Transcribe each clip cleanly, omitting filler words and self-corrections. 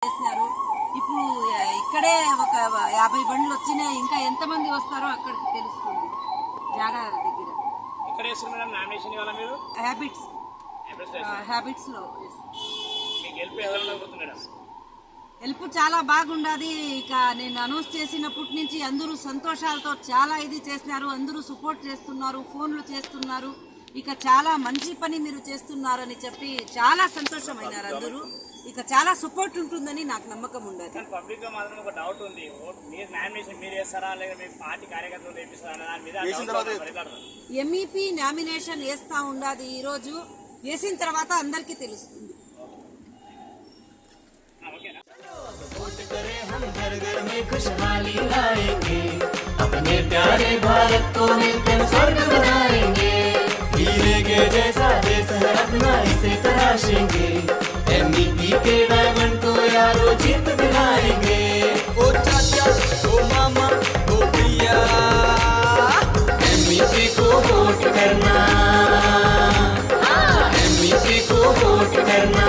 చేస్తున్నారు. ఇప్పుడు ఇక్కడే ఒక 50 బండ్లు వచ్చినాయి. ఇంకా ఎంతమంది వస్తారో అక్కడికి తెలుస్తుంది. జాగా దగ్గర ఇక్కడ వేస్తారు మేడం నామినేషన్ ఇవ్వాలా మీరు హ్యాబిట్స్ లో మీకు హెల్ప్ ఎవరైనా మేడం హెల్ప్ చాలా బాగుండదు. ఇక నేను అనౌన్స్ చేసినప్పటి నుంచి అందరూ సంతోషాలతో చాలా ఇది చేస్తున్నారు. అందరూ సపోర్ట్ చేస్తున్నారు, ఫోన్లు చేస్తున్నారు. ఇక చాలా మంచి పని మీరు చేస్తున్నారని చెప్పి చాలా సంతోషమైనారు అందరూ. ఇక చాలా సపోర్ట్ ఉంటుందని నాకు నమ్మకం ఉండదు. పబ్లిక్ గా మాత్రం ఒక డౌట్ ఉంది, మీరు నామినేషన్ మీరు చేస్తారా లేదా మీ పార్టీ కార్యకర్తలు వేపిస్తారా దాని మీద ఎంఈపీ నామినేషన్ వేస్తా ఉండదు. ఈ రోజు వేసిన తర్వాత అందరికీ తెలుస్తుంది. हम घर घर में खुशहाली लाएंगे, अपने प्यारे भारत को मिलकर स्वर्ग बनाएंगे। हीरे के जैसा देश है अपना, इसे तराशेंगे। एमईपी के डायमंड को यारो जीत दिलाएंगे। ओ चाचा, ओ मामा, ओ भैया, एमईपी को वोट करना, एमईपी को वोट करना।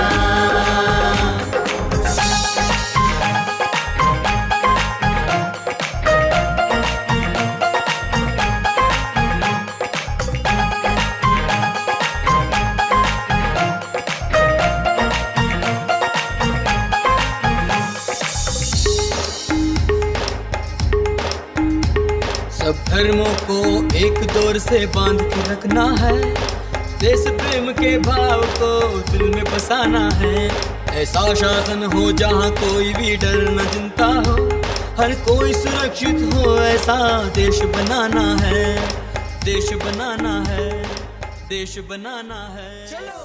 सब धर्मों को एक दौर से बांध के रखना है, देश प्रेम के भाव को दिल में बसाना है। ऐसा शासन हो जहाँ कोई भी डर न चिंता हो, हर कोई सुरक्षित हो, ऐसा देश बनाना है, देश बनाना है, देश बनाना है। चलो